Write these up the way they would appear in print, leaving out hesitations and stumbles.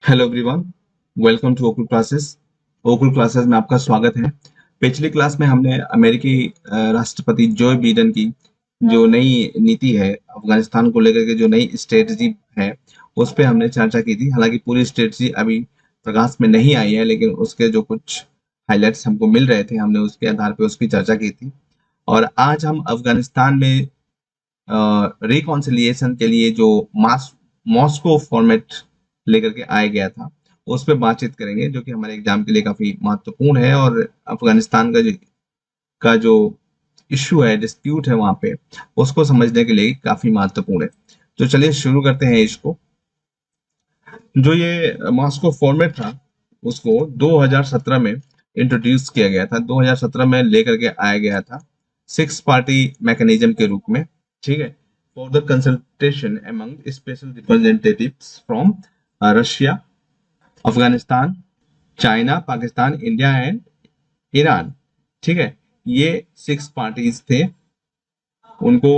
Hello everyone, welcome to Okul classes. Okul classes में आपका स्वागत है। पिछली क्लास में हमने अमेरिकी राष्ट्रपति जो बिडेन की जो नई नीति है अफगानिस्तान को लेकर के, जो नई स्ट्रेटजी है, उस पे हमने चर्चा की थी। हालांकि पूरी स्ट्रेटजी अभी प्रकाश में नहीं आई है, लेकिन उसके जो कुछ हाइलाइट्स हमको मिल रहे थे, हमने उसके आधार पे उसकी चर्चा की थी। और आज हम अफगानिस्तान में रिकॉन्सिलिएशन के लिए जो मास मॉस्को फॉर्मेट लेकर के आया गया था, उस पर बातचीत करेंगे, जो कि हमारे एग्जाम के लिए काफी महत्वपूर्ण है। और अफगानिस्तान का जो इश्यू है, डिस्प्यूट है वहां पे, उसको समझने के लिए काफी महत्वपूर्ण है। तो चलिए शुरू करते हैं इसको। जो ये मॉस्को फॉर्मेट था, उसको 2017 में इंट्रोड्यूस किया गया था, 2017 में लेकर के आया गया था सिक्स पार्टी मैकेनिज्म के रूप में। ठीक है, for the consultation among special representatives from Russia, Afghanistan, China, Pakistan, India and Iran. ठीक है, ये सिक्स पार्टीज थे। उनको,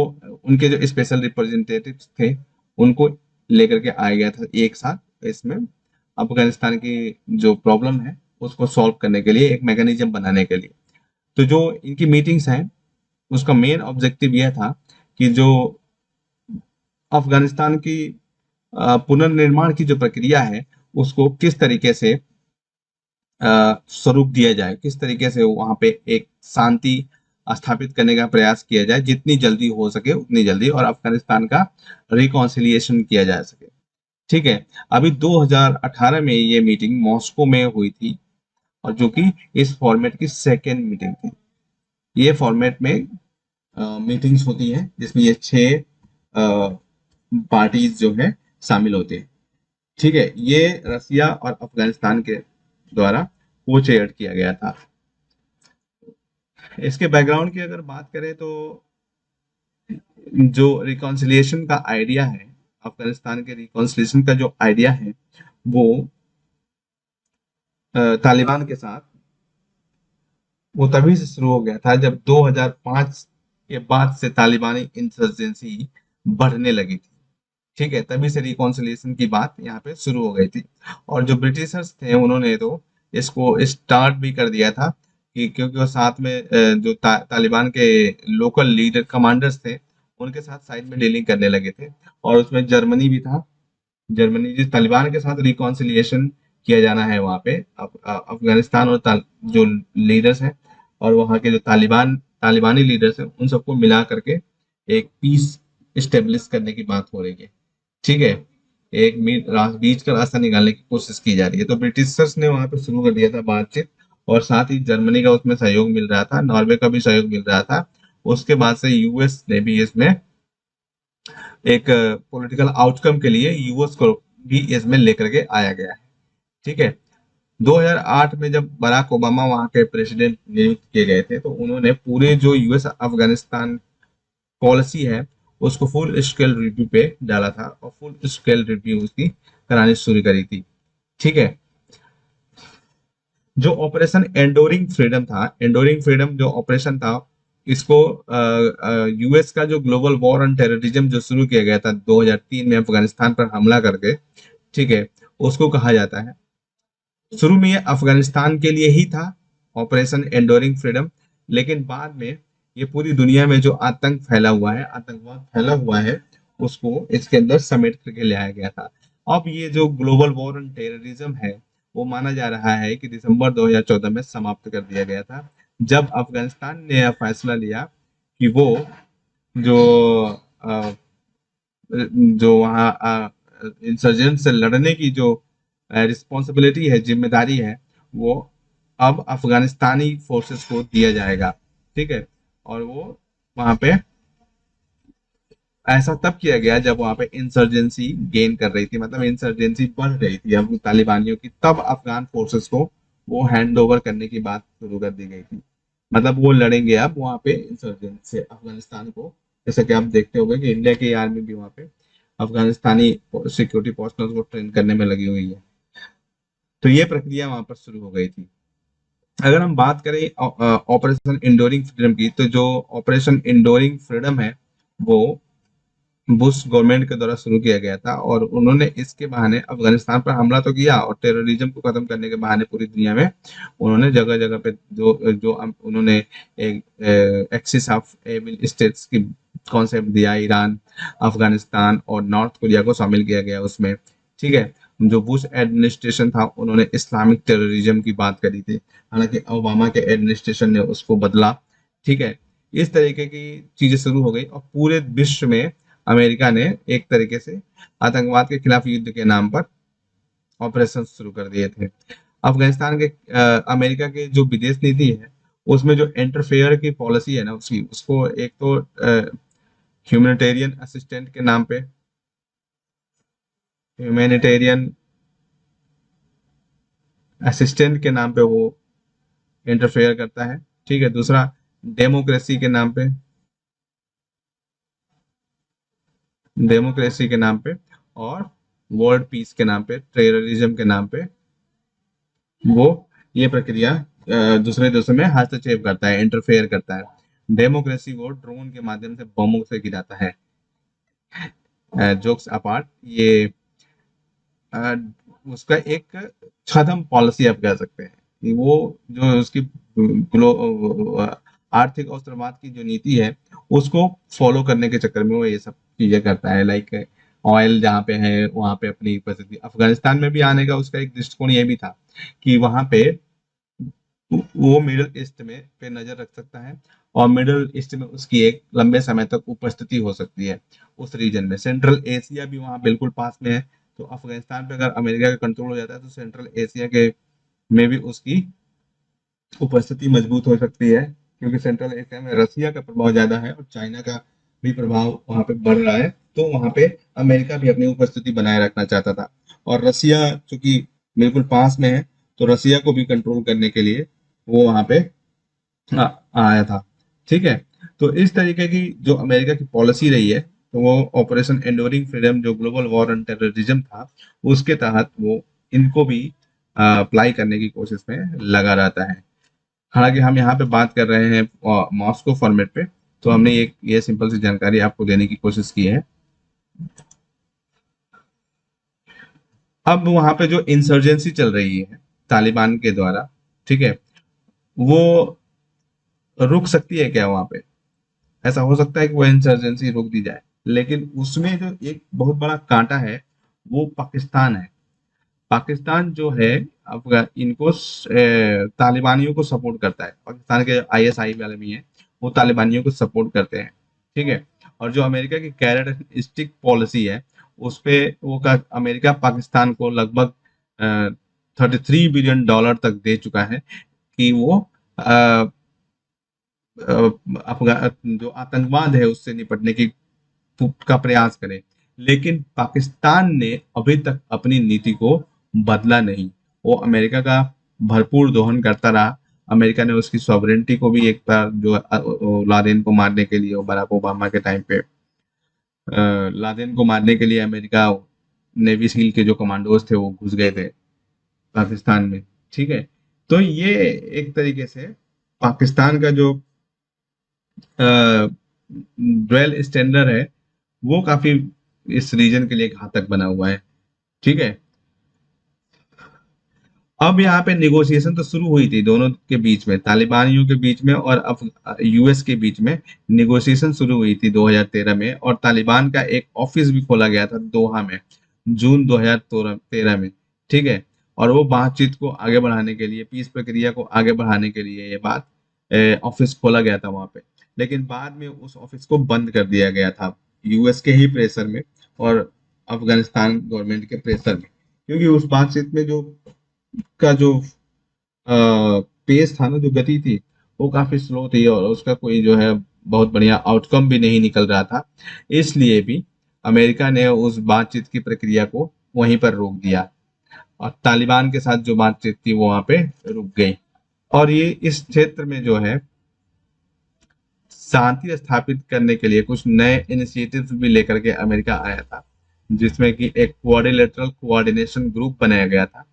उनके जो स्पेशल रिप्रेजेंटेटिव्स थे, उनको लेकर के आया गया था एक साथ इसमें, अफगानिस्तान की जो प्रॉब्लम है उसको सॉल्व करने के लिए, एक मैकेनिज्म बनाने के लिए। तो जो इनकी मीटिंग्स हैं, उसका मेन ऑब्जेक्टिव यह था कि जो अफगानिस्तान की पुनर्निर्माण की जो प्रक्रिया है, उसको किस तरीके से स्वरूप दिया जाए, किस तरीके से वहां पे एक शांति स्थापित करने का प्रयास किया जाए, जितनी जल्दी हो सके उतनी जल्दी, और अफगानिस्तान का रिकॉन्सिलिएशन किया जा सके। ठीक है, अभी 2018 में ये मीटिंग मॉस्को में हुई थी, और जो कि इस फॉर्मेट की सेकेंड मीटिंग थी। ये फॉर्मेट में मीटिंग्स होती है जिसमें ये छह पार्टीज जो है शामिल होते हैं। ठीक है, ये रसिया और अफगानिस्तान के द्वारा को चेयर किया गया था। इसके बैकग्राउंड की अगर बात करें तो जो रिकॉन्सिलिएशन का आइडिया है, अफगानिस्तान के रिकॉन्सिलिएशन का जो आइडिया है, वो तालिबान के साथ वो तभी से शुरू हो गया था जब 2005 के बाद से तालिबानी इंसर्जेंसी बढ़ने लगी थी। ठीक है, तभी से रिकॉन्सिलिएशन की बात यहाँ पे शुरू हो गई थी। और जो ब्रिटिशर्स थे, उन्होंने तो इसको स्टार्ट भी कर दिया था, कि क्योंकि वो साथ में जो तालिबान के लोकल लीडर कमांडर्स थे, उनके साथ साइड में डीलिंग करने लगे थे। और उसमें जर्मनी भी था। जर्मनी जिस तालिबान के साथ रिकॉन्सिलिएशन किया जाना है वहाँ पे, अफगानिस्तान और जो लीडर्स हैं, और वहाँ के जो तालिबानी लीडर्स हैं, उन सबको मिला करके एक पीस स्टेब्लिश करने की बात हो रही है। ठीक है, एक बीच का रास्ता निकालने की कोशिश की जा रही है। तो ब्रिटिशर्स ने वहां पे शुरू कर दिया था बातचीत, और साथ ही जर्मनी का उसमें सहयोग मिल रहा था, नॉर्वे का भी सहयोग मिल रहा था। उसके बाद से यूएस ने भी इसमें एक पॉलिटिकल आउटकम के लिए यूएस को भी इसमें लेकर के आया गया है। ठीक है, 2008 में जब बराक ओबामा वहां के प्रेसिडेंट नियुक्त किए गए थे, तो उन्होंने पूरे जो यूएस अफगानिस्तान पॉलिसी है, उसको फुल स्केल रिव्यू पे डाला था, और फुल स्केल रिव्यू उसकी करानी शुरू करी थी। ठीक है, जो ऑपरेशन एंडोरिंग फ्रीडम था, एंडोरिंग फ्रीडम जो ऑपरेशन था, इसको यूएस का जो ग्लोबल वॉर ऑन टेररिज्म जो शुरू किया गया था 2003 में अफगानिस्तान पर हमला करके, ठीक है, उसको कहा जाता है। शुरू में ये अफगानिस्तान के लिए ही था, ऑपरेशन एंडोरिंग फ्रीडम, लेकिन बाद में ये पूरी दुनिया में जो आतंक फैला हुआ है, आतंकवाद फैला हुआ है, उसको इसके अंदर समेट करके ले आया गया था। अब ये जो ग्लोबल वॉर ऑन टेररिज्म है, वो माना जा रहा है कि दिसंबर 2014 में समाप्त कर दिया गया था, जब अफगानिस्तान ने यह फैसला लिया कि वो जो अ, जो वहाँ इंसर्जेंट से लड़ने की जो रिस्पॉन्सिबिलिटी है, जिम्मेदारी है, वो अब अफगानिस्तानी फोर्सेस को दिया जाएगा। ठीक है, और वो वहां पे ऐसा तब किया गया जब वहां पे इंसर्जेंसी गेन कर रही थी, मतलब इंसर्जेंसी बढ़ रही थी अब तालिबानियों की, तब अफगान फोर्सेस को वो हैंड ओवर करने की बात शुरू कर दी गई थी। मतलब वो लड़ेंगे अब वहां पे इंसर्जेंट से अफगानिस्तान को। जैसे कि आप देखते होंगे कि इंडिया की आर्मी भी वहां पे अफगानिस्तानी सिक्योरिटी पर्सनल को ट्रेन करने में लगी हुई है। तो ये प्रक्रिया वहां पर शुरू हो गई थी। अगर हम बात करें ऑपरेशन इंडोरिंग फ्रीडम की, तो जो ऑपरेशन इंडोरिंग फ्रीडम है, वो बुश गवर्नमेंट के द्वारा शुरू किया गया था, और उन्होंने इसके बहाने अफगानिस्तान पर हमला तो किया, और टेररिज्म को खत्म करने के बहाने पूरी दुनिया में उन्होंने जगह जगह पे जो जो उन्होंने एक एक्सिस ऑफ एविल स्टेट्स की कॉन्सेप्ट दिया, ईरान, अफगानिस्तान और नॉर्थ कोरिया को शामिल किया गया उसमें। ठीक है, जो बुश एडमिनिस्ट्रेशन था उन्होंने इस्लामिक टेररिज्म की बात करी थी, हालांकि ओबामा के एडमिनिस्ट्रेशन ने उसको बदला। ठीक है, इस तरीके की चीजें शुरू हो गई, और पूरे विश्व में अमेरिका ने एक तरीके से आतंकवाद के खिलाफ युद्ध के नाम पर ऑपरेशन शुरू कर दिए थे। अफगानिस्तान के अमेरिका के जो विदेश नीति है उसमें जो इंटरफेयर की पॉलिसी है ना उसकी, उसको एक तो ह्यूमैनिटेरियन असिस्टेंट के नाम पे, ह्यूमैनिटेरियन असिस्टेंट के नाम पे वो इंटरफेयर करता है। ठीक है, दूसरा डेमोक्रेसी के नाम पे, डेमोक्रेसी के नाम पे, और वर्ल्ड पीस के नाम पे, टेररिज्म के नाम पे वो ये प्रक्रिया दूसरे देशों में हस्तक्षेप करता है, इंटरफेयर करता है। डेमोक्रेसी वो ड्रोन के माध्यम से बमों से गिराता है। जोक्स अपार्ट, ये अ, उसका एक छद्म पॉलिसी आप कह सकते हैं कि वो जो उसकी आर्थिक अवसरवाद की जो नीति है उसको फॉलो करने के चक्कर में वो ये सब चीजें करता है। लाइक ऑयल जहाँ पे है वहां पे अपनी उपस्थिति, अफगानिस्तान में भी आने का उसका एक दृष्टिकोण ये भी था कि वहां पे वो मिडिल ईस्ट में पे नजर रख सकता है, और मिडिल ईस्ट में उसकी एक लंबे समय तक उपस्थिति हो सकती है उस रीजन में। सेंट्रल एशिया भी वहाँ बिल्कुल पास में है, तो अफगानिस्तान पे अगर अमेरिका का कंट्रोल हो जाता है तो सेंट्रल एशिया के में भी उसकी उपस्थिति मजबूत हो सकती है, क्योंकि सेंट्रल एशिया में रसिया का प्रभाव ज्यादा है और चाइना का भी प्रभाव वहां पे बढ़ रहा है, तो वहां पे अमेरिका भी अपनी उपस्थिति बनाए रखना चाहता था। और रसिया चूंकि बिल्कुल पास में है, तो रसिया को भी कंट्रोल करने के लिए वो वहां पे आया था। ठीक है, तो इस तरीके की जो अमेरिका की पॉलिसी रही है, तो वो ऑपरेशन एंडोरिंग फ्रीडम जो ग्लोबल वॉर ऑन टेररिज्म था उसके तहत वो इनको भी अप्लाई करने की कोशिश में लगा रहता है। हालांकि हम यहाँ पे बात कर रहे हैं मॉस्को फॉर्मेट पे, तो हमने एक ये सिंपल सी जानकारी आपको देने की कोशिश की है। अब वहां पे जो इंसर्जेंसी चल रही है तालिबान के द्वारा, ठीक है, वो रुक सकती है क्या वहां पे? ऐसा हो सकता है कि वो इंसर्जेंसी रोक दी जाए, लेकिन उसमें जो एक बहुत बड़ा कांटा है वो पाकिस्तान है। पाकिस्तान जो है इनको तालिबानियों को सपोर्ट करता है, पाकिस्तान के आईएसआई वाले भी हैं, वो तालिबानियों को सपोर्ट करते हैं। ठीक है, और जो अमेरिका की कैरेट एंड स्टिक पॉलिसी है उस पे वो का अमेरिका पाकिस्तान को लगभग $33 बिलियन तक दे चुका है कि वो अ, जो आतंकवाद है उससे निपटने की का प्रयास करे। लेकिन पाकिस्तान ने अभी तक अपनी नीति को बदला नहीं, वो अमेरिका का भरपूर दोहन करता रहा। अमेरिका ने उसकी सॉवरेंटी को भी एक बार जो लादेन को मारने के लिए, बराक ओबामा के टाइम पे लादेन को मारने के लिए अमेरिका नेवी सील के जो कमांडोज थे वो घुस गए थे पाकिस्तान में। ठीक है, तो ये एक तरीके से पाकिस्तान का जो ड्वेल स्टैंडर्ड है वो काफी इस रीजन के लिए घातक बना हुआ है। ठीक है, अब यहाँ पे निगोशिएशन तो शुरू हुई थी दोनों के बीच में, तालिबानियों के बीच में और अब यूएस के बीच में निगोशिएशन शुरू हुई थी 2013 में, और तालिबान का एक ऑफिस भी खोला गया था दोहा में जून 2013 में। ठीक है, और वो बातचीत को आगे बढ़ाने के लिए, पीस प्रक्रिया को आगे बढ़ाने के लिए ये बात ऑफिस खोला गया था वहां पे। लेकिन बाद में उस ऑफिस को बंद कर दिया गया था यूएस के ही प्रेशर में और अफगानिस्तान गवर्नमेंट के प्रेशर में, क्योंकि उस बातचीत में जो का जो पेस था ना, जो गति थी, वो काफी स्लो थी और उसका कोई जो है बहुत बढ़िया आउटकम भी नहीं निकल रहा था। इसलिए भी अमेरिका ने उस बातचीत की प्रक्रिया को वहीं पर रोक दिया, और तालिबान के साथ जो बातचीत थी वो वहां पे रुक गई। और ये इस क्षेत्र में जो है शांति स्थापित करने के लिए कुछ नए इनिशिएटिव्स भी लेकर के अमेरिका आया था, जिसमें कि एक क्वाड्रिलेटरल कोऑर्डिनेशन ग्रुप बनाया गया था।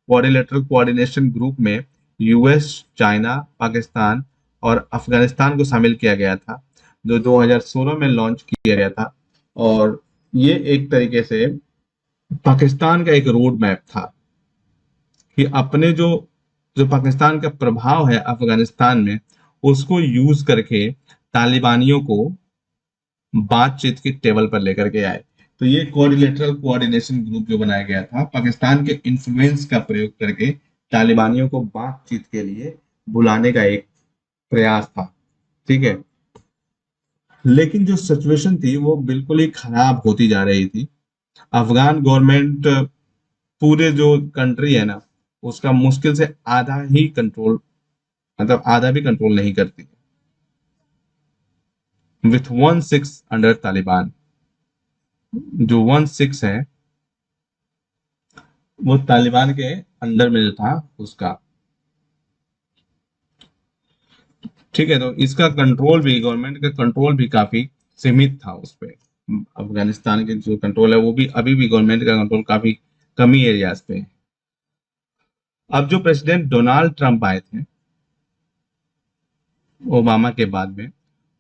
क्वाड्रिलेटरल कोऑर्डिनेशन ग्रुप में यूएस, चाइना, पाकिस्तान और अफगानिस्तान को शामिल किया गया था, जो 2016 में लॉन्च किया गया था। और ये एक तरीके से पाकिस्तान का एक रोड मैप था कि अपने जो जो पाकिस्तान का प्रभाव है अफगानिस्तान में, उसको यूज करके तालिबानियों को बातचीत की टेबल पर लेकर के आए। तो ये कोऑर्डिनेटरल कोऑर्डिनेशन ग्रुप जो बनाया गया था, पाकिस्तान के इन्फ्लुएंस का प्रयोग करके तालिबानियों को बातचीत के लिए बुलाने का एक प्रयास था। ठीक है, लेकिन जो सिचुएशन थी वो बिल्कुल ही खराब होती जा रही थी। अफगान गवर्नमेंट पूरे जो कंट्री है ना, उसका मुश्किल से आधा ही कंट्रोल, मतलब आधा भी कंट्रोल नहीं करती, विथ 1/6 अंडर तालिबान। जो 1/6 है वो तालिबान के अंडर में जो था उसका। ठीक है, तो इसका कंट्रोल भी, गवर्नमेंट का कंट्रोल भी काफी सीमित था उस पे। अफगानिस्तान के जो कंट्रोल है वो भी अभी भी गवर्नमेंट का कंट्रोल काफी कमी एरियाज पे है। अब जो प्रेसिडेंट डोनाल्ड ट्रंप आए थे ओबामा के बाद में,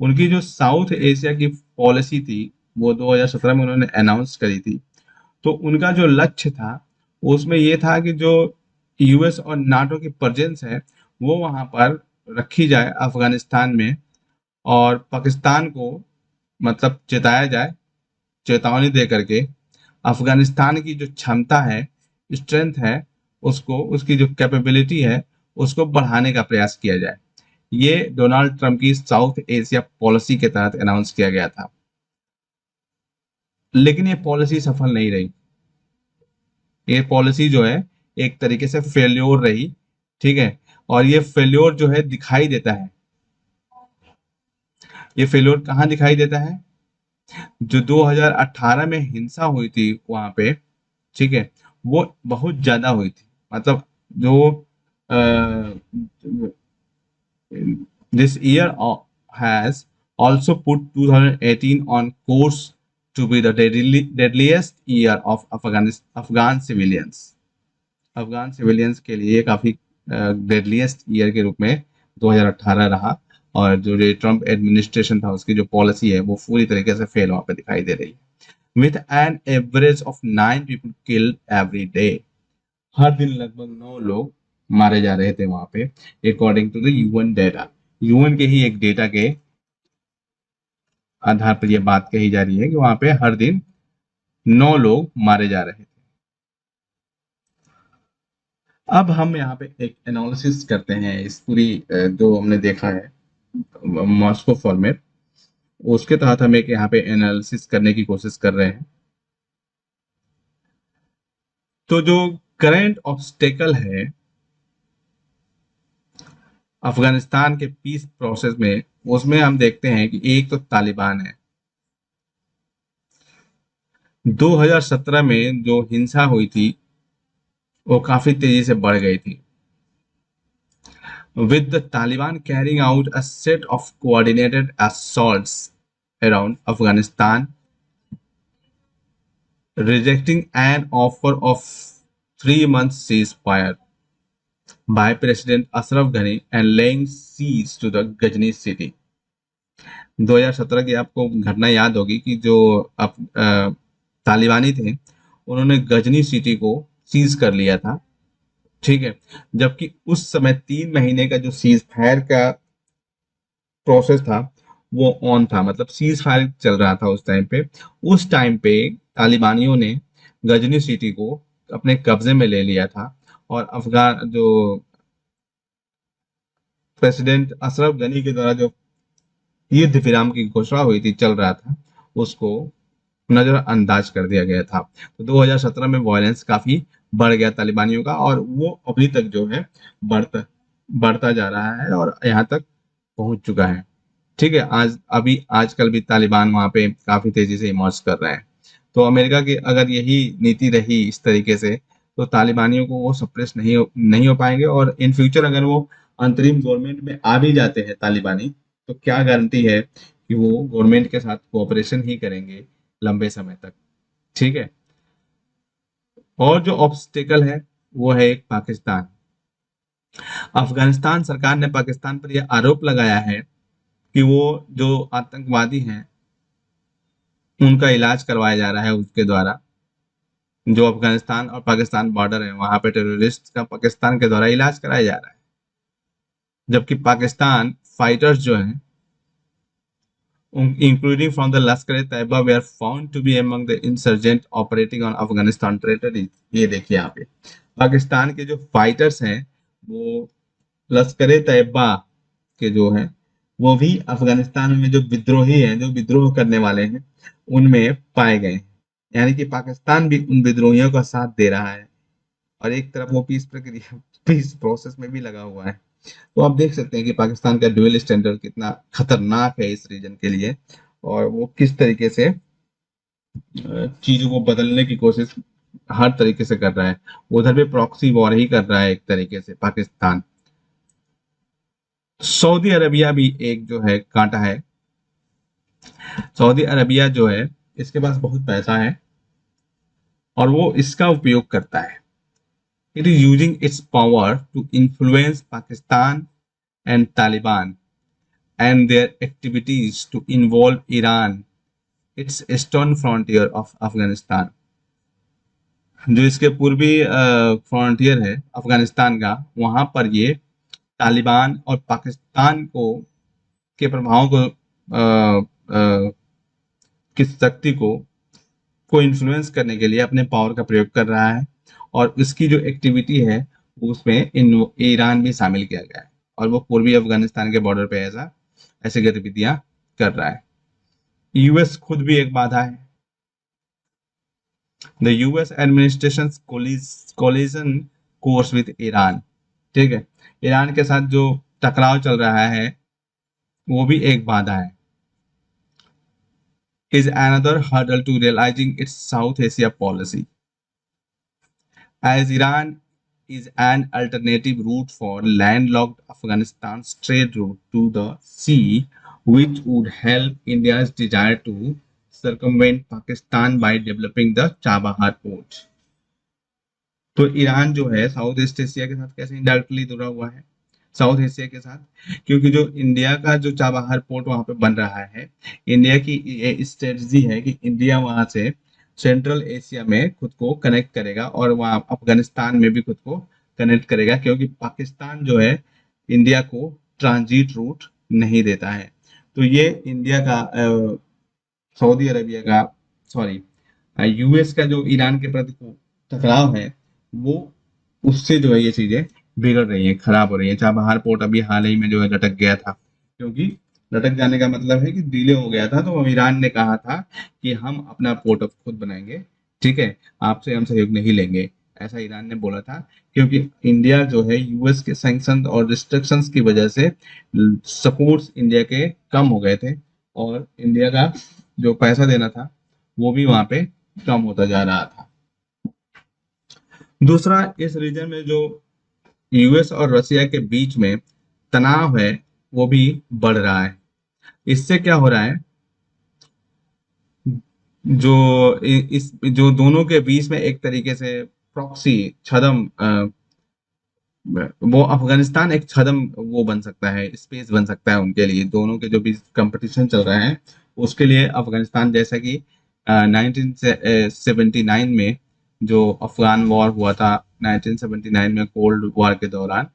उनकी जो साउथ एशिया की पॉलिसी थी वो 2017 में उन्होंने अनाउंस करी थी। तो उनका जो लक्ष्य था उसमें ये था कि जो यूएस और नाटो की प्रेजेंस है वो वहां पर रखी जाए अफगानिस्तान में, और पाकिस्तान को मतलब चेताया जाए, चेतावनी दे करके अफगानिस्तान की जो क्षमता है, स्ट्रेंथ है, उसको, उसकी जो कैपेबिलिटी है, उसको बढ़ाने का प्रयास किया जाए। ये डोनाल्ड ट्रंप की साउथ एशिया पॉलिसी के तहत अनाउंस किया गया था, लेकिन ये पॉलिसी सफल नहीं रही। ये पॉलिसी जो है एक तरीके से फेल्योर रही। ठीक है, और ये फेल्योर जो है दिखाई देता है, ये फेल्योर कहाँ दिखाई देता है? जो 2018 में हिंसा हुई थी वहां पे, ठीक है, वो बहुत ज्यादा हुई थी। मतलब जो this year has also put 2018 on course to be the deadliest year of Afghan civilians। Afghan civilians के लिए काफी डेडलीस्ट ईयर के रूप में 2018 रहा। और जो ये ट्रम्प एडमिनिस्ट्रेशन था उसकी जो पॉलिसी है वो पूरी तरीके से फेल वहां पे दिखाई दे रही है। With an average of 9 people killed every day, हर दिन लगभग 9 लोग मारे जा रहे थे वहां पे, according to the UN data. UN के ही एक डेटा के आधार पर यह बात कही जा रही है कि वहां पे हर दिन 9 लोग मारे जा रहे थे। अब हम यहाँ पे एक एनालिसिस करते हैं इस पूरी जो हमने देखा है मॉस्को फॉर्मेट, उसके तहत हम एक यहाँ पे एनालिसिस करने की कोशिश कर रहे हैं। तो जो करंट ऑब्स्टेकल है अफगानिस्तान के पीस प्रोसेस में, उसमें हम देखते हैं कि एक तो तालिबान है। 2017 में जो हिंसा हुई थी वो काफी तेजी से बढ़ गई थी, with the Taliban carrying out a set of coordinated assaults around Afghanistan, rejecting an offer of 3 months ceasefire by President Ashraf Ghani and laying siege to the Ghazni city। 2017 की आपको घटना याद होगी कि जो तालिबानी थे उन्होंने गजनी सिटी को सीज कर लिया था। ठीक है, जबकि उस समय 3 महीने का जो सीज फायर का प्रोसेस था वो ऑन था, मतलब सीज फायर चल रहा था उस टाइम पे। उस टाइम पे तालिबानियों ने गजनी सिटी को अपने कब्जे में ले लिया था, और अफगान जो प्रेसिडेंट अशरफ गनी के द्वारा जो युद्ध विराम की घोषणा हुई थी, चल रहा था, उसको नजरअंदाज कर दिया गया था। तो 2017 में वायलेंस काफी बढ़ गया तालिबानियों का, और वो अभी तक जो है बढ़ता बढ़ता जा रहा है और यहाँ तक पहुंच चुका है। ठीक है, आज अभी आजकल भी तालिबान वहां पे काफी तेजी से इमर्ज कर रहे हैं। तो अमेरिका की अगर यही नीति रही इस तरीके से, तो तालिबानियों को वो सप्रेस नहीं हो पाएंगे, और इन फ्यूचर अगर वो अंतरिम गवर्नमेंट में आ भी जाते हैं तालिबानी, तो क्या गारंटी है कि वो गवर्नमेंट के साथ कोऑपरेशन ही करेंगे लंबे समय तक। ठीक है, और जो ऑब्स्टेकल है वो है एक पाकिस्तान। अफगानिस्तान सरकार ने पाकिस्तान पर यह आरोप लगाया है कि वो जो आतंकवादी हैं उनका इलाज करवाया जा रहा है उसके द्वारा। जो अफगानिस्तान और पाकिस्तान बॉर्डर है वहां पे टेररिस्ट का पाकिस्तान के द्वारा इलाज कराया जा रहा है, जबकि पाकिस्तान फाइटर्स जो हैं including from the Lashkar-e-Taiba were found to be among the insurgent operating on Afghanistan territory। ये देखिए यहाँ पे पाकिस्तान के जो फाइटर्स हैं वो लश्कर तैयबा के जो हैं वो भी अफगानिस्तान में जो विद्रोही हैं, जो विद्रोह करने वाले हैं, उनमें पाए गए हैं। यानी कि पाकिस्तान भी उन विद्रोहियों का साथ दे रहा है और एक तरफ वो पीस प्रोसेस में भी लगा हुआ है। तो आप देख सकते हैं कि पाकिस्तान का ड्यूअल स्टैंडर्ड कितना खतरनाक है इस रीजन के लिए, और वो किस तरीके से चीजों को बदलने की कोशिश हर तरीके से कर रहा है। उधर भी प्रॉक्सी वॉर ही कर रहा है एक तरीके से पाकिस्तान। सऊदी अरबिया भी एक जो है कांटा है। सऊदी अरबिया जो है इसके पास बहुत पैसा है और वो इसका उपयोग करता है। It is using its power to influence Pakistan and Taliban and their activities to involve Iran, its eastern frontier of Afghanistan। जो इसके पूर्वी फ्रंटियर है अफगानिस्तान का, वहां पर ये तालिबान और पाकिस्तान को के प्रभाव को की शक्ति को इन्फ्लुएंस करने के लिए अपने पावर का प्रयोग कर रहा है, और इसकी जो एक्टिविटी है उसमें ईरान भी शामिल किया गया है, और वो पूर्वी अफगानिस्तान के बॉर्डर पे ऐसी गतिविधियां कर रहा है। यूएस खुद भी एक बाधा है। The US administration collision course with Iran, ठीक है, ईरान के साथ जो टकराव चल रहा है वो भी एक बाधा है। is another hurdle to realizing its South Asia policy, as Iran is an alternative route for landlocked Afghanistan's trade route to the sea, which would help India's desire to circumvent Pakistan by developing the Chabahar port। तो Iran जो है south east Asia के साथ कैसे indirectly जुड़ा हुआ है, south Asia के साथ, क्योंकि जो इंडिया का जो चाबहार पोर्ट वहां पे बन रहा है, इंडिया की ये स्ट्रेटजी है कि इंडिया वहां से सेंट्रल एशिया में खुद को कनेक्ट करेगा और वहां अफगानिस्तान में भी खुद को कनेक्ट करेगा, क्योंकि पाकिस्तान जो है इंडिया को ट्रांजिट रूट नहीं देता है। तो ये इंडिया का सऊदी अरेबिया का, सॉरी, यूएस का जो ईरान के प्रति टकराव है वो उससे जो है ये चीजें बिगड़ रही हैं, खराब हो रही हैं। चाबहार पोर्ट अभी हाल ही में जो है लटक गया था, क्योंकि लटक जाने का मतलब है कि डिले हो गया था। तो ईरान ने कहा था कि हम अपना पोर्ट अब खुद बनाएंगे, ठीक है, आपसे हम सहयोग नहीं लेंगे, ऐसा ईरान ने बोला था। क्योंकि इंडिया जो है यूएस के सैंक्शन और रिस्ट्रिक्शंस की वजह से सपोर्ट्स इंडिया के कम हो गए थे, और इंडिया का जो पैसा देना था वो भी वहां पे कम होता जा रहा था। दूसरा, इस रीजन में जो यूएस और रशिया के बीच में तनाव है वो भी बढ़ रहा है। इससे क्या हो रहा है, जो दोनों के बीच में एक तरीके से प्रॉक्सी छदम, वो अफगानिस्तान एक छदम वो बन सकता है, स्पेस बन सकता है उनके लिए। दोनों के जो बीच कंपटीशन चल रहा है उसके लिए अफगानिस्तान, जैसा कि 1979 में जो अफगान वॉर हुआ था 1979 में कोल्ड वॉर के दौरान,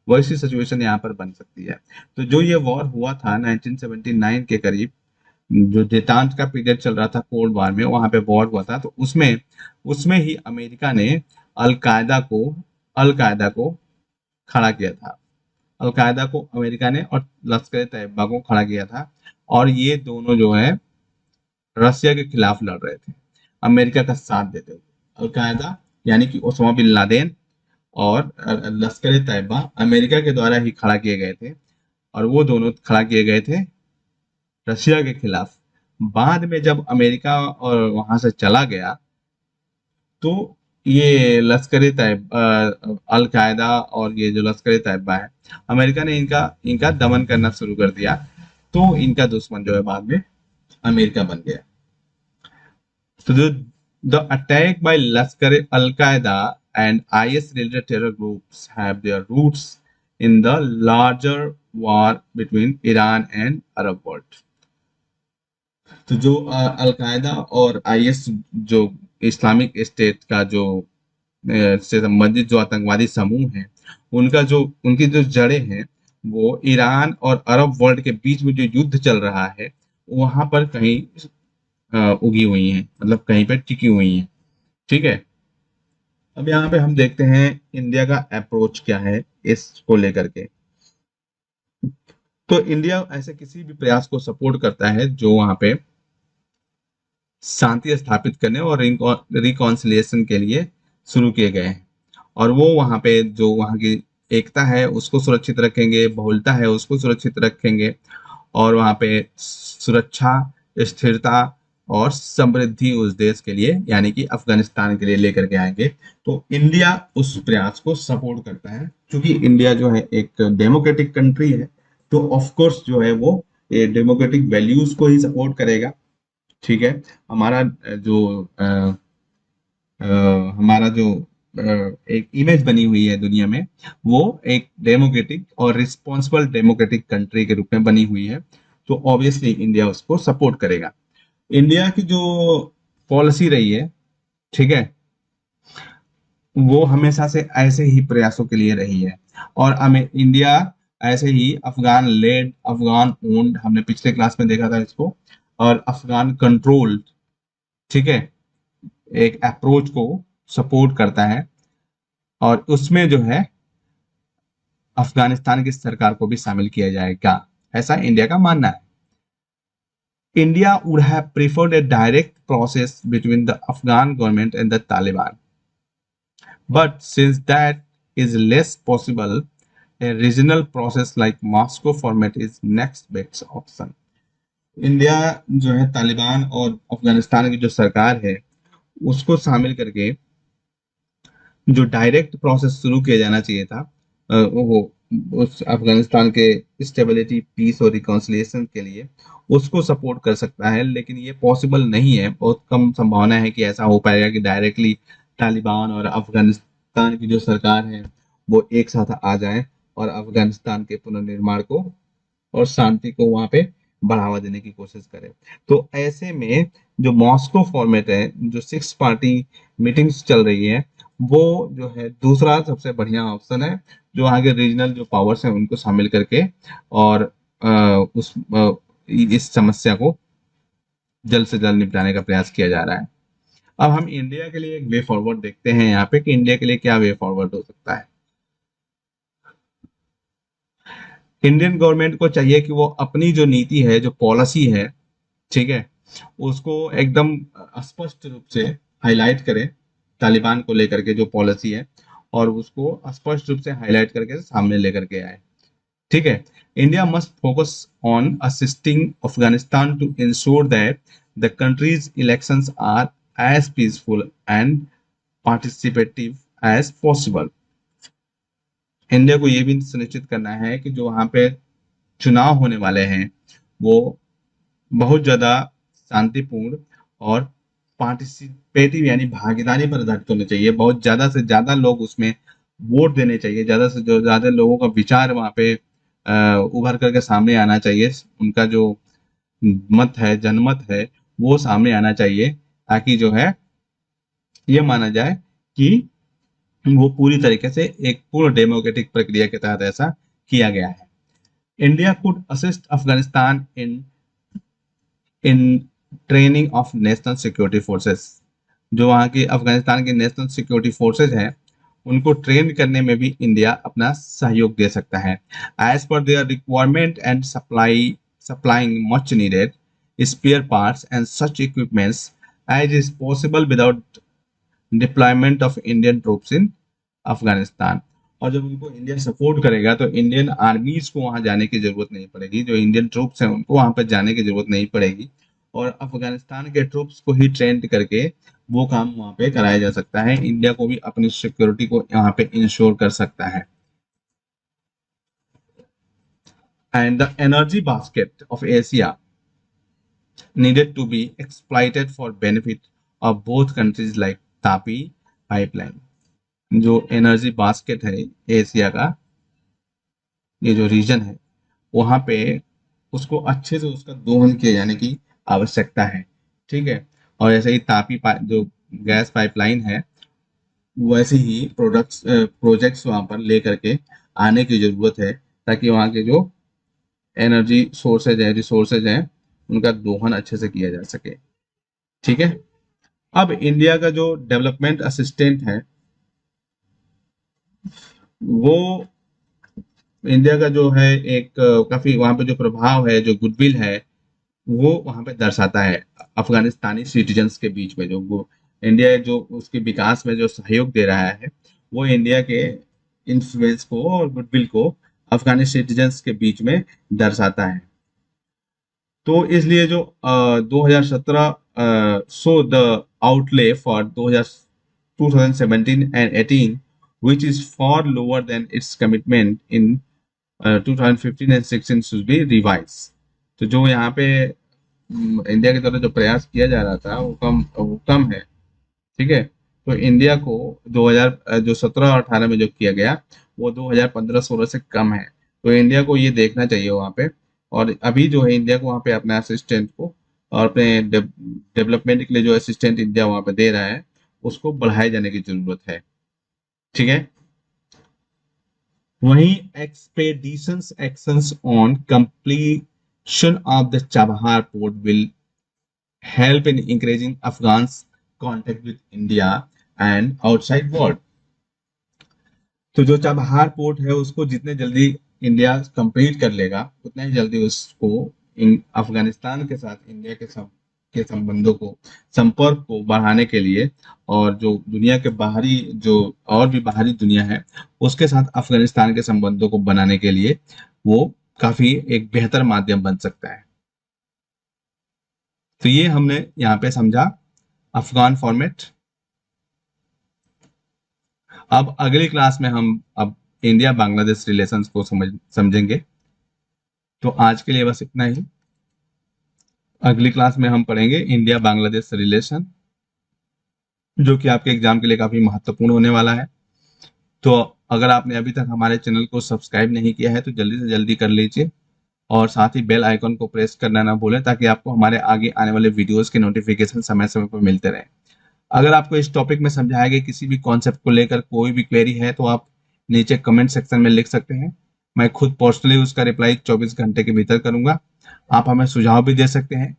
वैसी सिचुएशन यहाँ पर बन सकती है। तो जो ये वॉर हुआ था 1979 के करीब, जो देतांत का पीरियड चल रहा था कोल्ड वॉर में, वहां पे वॉर हुआ था, तो उसमें उसमें ही अमेरिका ने अल कायदा को खड़ा किया था। अल-कायदा को अमेरिका ने और लश्कर तैयबा को खड़ा किया था, और ये दोनों जो है रसिया के खिलाफ लड़ रहे थे, अमेरिका का साथ देते हुए। अल-कायदा यानी कि ओसामा बिन लादेन और लश्कर तैयबा अमेरिका के द्वारा ही खड़ा किए गए थे, और वो दोनों खड़ा किए गए थे रशिया के खिलाफ। बाद में जब अमेरिका और वहां से चला गया तो ये लश्कर तैयबा, अल कायदा और ये जो लश्कर तैयबा है, अमेरिका ने इनका इनका दमन करना शुरू कर दिया, तो इनका दुश्मन जो है बाद में अमेरिका बन गया। तो the attack by Lashkar al-Qaeda and IS related terror groups have their roots in the larger war between Iran and Arab world। तो जो अलकायदा और आईएस, जो इस्लामिक स्टेट का जो से संबंधित जो आतंकवादी समूह हैं, उनका जो उनकी जो जड़ें हैं, वो ईरान और अरब वर्ल्ड के बीच में जो युद्ध चल रहा है, वहां पर कहीं उगी हुई हैं, मतलब कहीं पर टिकी हुई हैं। ठीक है। अब यहाँ पे हम देखते हैं इंडिया का अप्रोच क्या है इसको लेकर के। तो इंडिया ऐसे किसी भी प्रयास को सपोर्ट करता है जो वहां पे शांति स्थापित करने और रिकॉन्सिलिएशन के लिए शुरू किए गए हैं। और वो वहाँ पे जो वहाँ की एकता है उसको सुरक्षित रखेंगे, बहुलता है उसको सुरक्षित रखेंगे, और वहाँ पे सुरक्षा, स्थिरता और समृद्धि उस देश के लिए, यानी कि अफगानिस्तान के लिए लेकर के आएंगे। तो इंडिया उस प्रयास को सपोर्ट करता है, क्योंकि इंडिया जो है एक डेमोक्रेटिक कंट्री है, तो ऑफ कोर्स जो है वो ये डेमोक्रेटिक वैल्यूज को ही सपोर्ट करेगा। ठीक है। हमारा जो अ, हमारा जो एक इमेज बनी हुई है दुनिया में, वो एक डेमोक्रेटिक और रिस्पॉन्सिबल डेमोक्रेटिक कंट्री के रूप में बनी हुई है। तो ऑब्वियसली इंडिया उसको सपोर्ट करेगा। इंडिया की जो पॉलिसी रही है, ठीक है, वो हमेशा से ऐसे ही प्रयासों के लिए रही है। और हमें इंडिया ऐसे ही अफगान लेड, अफगान ओन्ड, हमने पिछले क्लास में देखा था इसको, और अफगान कंट्रोल, ठीक है, एक अप्रोच को सपोर्ट करता है। और उसमें जो है अफगानिस्तान की सरकार को भी शामिल किया जाएगा, ऐसा इंडिया का मानना है। India would have preferred a direct process between the Afghan government and the Taliban. But since that is less possible, a regional process like Moscow format is next best option. India जो है तालिबान और अफगानिस्तान की जो सरकार है उसको शामिल करके जो डायरेक्ट प्रोसेस शुरू किया जाना चाहिए था, वो उस अफगानिस्तान के स्टेबिलिटी, पीस और रिकॉन्सिलिएशन के लिए, उसको सपोर्ट कर सकता है। लेकिन ये पॉसिबल नहीं है, बहुत कम संभावना है कि ऐसा हो पाएगा कि डायरेक्टली तालिबान और अफगानिस्तान की जो सरकार है वो एक साथ आ जाए और अफगानिस्तान के पुनर्निर्माण को और शांति को वहां पे बढ़ावा देने की कोशिश करे। तो ऐसे में जो मॉस्को फॉर्मेट है, जो 6 पार्टी मीटिंग्स चल रही है, वो जो है दूसरा सबसे बढ़िया ऑप्शन है, जो आगे रीजनल जो पावर्स हैं उनको शामिल करके और इस समस्या को जल्द से जल्द निपटाने का प्रयास किया जा रहा है। अब हम इंडिया के लिए एक वे फॉरवर्ड देखते हैं यहाँ पे कि इंडिया के लिए क्या वे फॉरवर्ड हो सकता है। इंडियन गवर्नमेंट को चाहिए कि वो अपनी जो नीति है, जो पॉलिसी है, ठीक है, उसको एकदम स्पष्ट रूप से हाईलाइट करे, तालिबान को लेकर के जो पॉलिसी है, और उसको स्पष्ट रूप से हाईलाइट करके सामने लेकर के आए। ठीक है। India must focus on assisting Afghanistan to ensure that the country's elections are as peaceful and participative as possible. India को ये भी सुनिश्चित करना है कि जो वहां पे चुनाव होने वाले हैं वो बहुत ज्यादा शांतिपूर्ण और पार्टिसिपेटिव यानी भागीदारी पर आधारित होने चाहिए। बहुत ज्यादा से ज्यादा लोग उसमें वोट देने चाहिए, ज्यादा से जो ज्यादा लोगों का विचार वहां पे उभर करके सामने आना चाहिए, उनका जो मत है, जनमत है, वो सामने आना चाहिए, ताकि जो है ये माना जाए कि वो पूरी तरीके से एक पूर्ण डेमोक्रेटिक प्रक्रिया के तहत ऐसा किया गया है। India could assist Afghanistan in in training of national security forces. जो वहाँ की अफगानिस्तान के नेशनल सिक्योरिटी फोर्सेज हैं उनको ट्रेन करने में भी इंडिया अपना सहयोग दे सकता है। As per their requirement and supplying much needed spare parts and such equipments as is possible without deployment of Indian troops in Afghanistan. और जब उनको इंडिया सपोर्ट करेगा तो इंडियन आर्मीज को वहां जाने की जरूरत नहीं पड़ेगी, जो इंडियन ट्रूप्स हैं उनको वहां पर जाने की जरूरत नहीं पड़ेगी, और अफगानिस्तान के ट्रूप्स को ही ट्रेन करके वो काम वहां पे कराया जा सकता है। इंडिया को भी अपनी सिक्योरिटी को यहाँ पे इंश्योर कर सकता है। And the energy basket of Asia needed to be exploited for benefit of both countries like Tapi pipeline. जो एनर्जी बास्केट है एशिया का, ये जो रीजन है, वहां पे उसको अच्छे से उसका दोहन किया, यानी कि आवश्यकता है। ठीक है, और ऐसे ही जो गैस पाइपलाइन है, वैसे ही प्रोजेक्ट्स वहां पर लेकर के आने की जरूरत है, ताकि वहां के जो एनर्जी सोर्सेज है, रिसोर्सेज हैं, उनका दोहन अच्छे से किया जा सके। ठीक है, अब इंडिया का जो डेवलपमेंट असिस्टेंट है, वो इंडिया का जो है एक काफी वहां पे जो प्रभाव है, जो गुडविल है, वो वहां पे दर्शाता है अफगानिस्तानी सिटीजन्स के बीच में। जो वो इंडिया जो उसके विकास में जो सहयोग दे रहा है, वो इंडिया के इन्फ्लुएंस को और गुडविल को अफगानी सिटीजन्स के बीच में दर्शाता है। तो इसलिए जो 2017 so the outlay for 2017 and 18 which is far lower than its commitment in 2015 and 16 should be revised। तो जो यहाँ पे इंडिया की तरफ जो प्रयास किया जा रहा था, वो कम है। ठीक है, तो इंडिया को 2000 जो 17 और 18 में जो किया गया, वो 2015-16 से कम है। तो इंडिया को ये देखना चाहिए वहाँ पे। और अभी जो है इंडिया को वहाँ पे अपने असिस्टेंट को और अपने डेवलपमेंट के लिए जो असिस्टेंट इंडिया वहाँ पे दे रहा है, उसको बढ़ाए जाने की जरूरत है। ठीक है, वहीं expeditions actions on completion of the Chabahar port will help in increasing Afghans' contact with India and outside world। तो जो चाबहार पोर्ट है, उसको जितने जल्दी इंडिया कंप्लीट कर लेगा, उतना ही जल्दी उसको अफगानिस्तान के साथ इंडिया के संबंधों को, संपर्क को बढ़ाने के लिए, और जो दुनिया के बाहरी जो और भी बाहरी दुनिया है, उसके साथ अफगानिस्तान के संबंधों को बनाने के लिए वो काफी एक बेहतर माध्यम बन सकता है। तो ये हमने यहाँ पे समझा अफगान फॉर्मेट। अब अगली क्लास में हम अब इंडिया बांग्लादेश रिलेशंस को समझेंगे। तो आज के लिए बस इतना ही। अगली क्लास में हम पढ़ेंगे इंडिया बांग्लादेश रिलेशन, जो कि आपके एग्जाम के लिए काफी महत्वपूर्ण होने वाला है। तो अगर आपने अभी तक हमारे चैनल को सब्सक्राइब नहीं किया है, तो जल्दी से जल्दी कर लीजिए, और साथ ही बेल आइकन को प्रेस करना ना भूलें, ताकि आपको हमारे आगे आने वाले वीडियोस के नोटिफिकेशन समय समय पर मिलते रहें। अगर आपको इस टॉपिक में समझाया गया किसी भी कॉन्सेप्ट को लेकर कोई भी क्वेरी है, तो आप नीचे कमेंट सेक्शन में लिख सकते हैं। मैं खुद पर्सनली उसका रिप्लाई 24 घंटे के भीतर करूंगा। आप हमें सुझाव भी दे सकते हैं,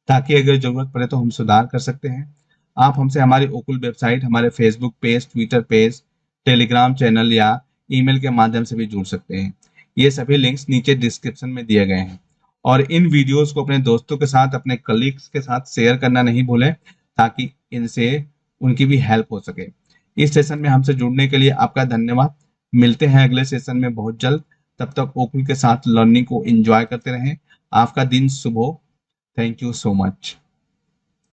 ताकि अगर जरूरत पड़े तो हम सुधार कर सकते हैं। आप हमसे हमारी ओकुल वेबसाइट, हमारे Facebook page, Twitter page, Telegram channel या ईमेल के माध्यम से भी जुड़ सकते हैं। ये सभी लिंक्स नीचे डिस्क्रिप्शन में दिए गए हैं। और इन वीडियोस को अपने दोस्तों के साथ, अपने कलीग्स के साथ शेयर करना नहीं भूलें, ताकि इनसे उनकी भी हेल्प हो सके। इस सेशन में हमसे जुड़ने के लिए आपका धन्यवाद। मिलते हैं अगले सेशन में बहुत जल्द। तब तक ओकुल के साथ लर्निंग को एंजॉय करते रहें। आपका दिन शुभ हो। Thank you so much.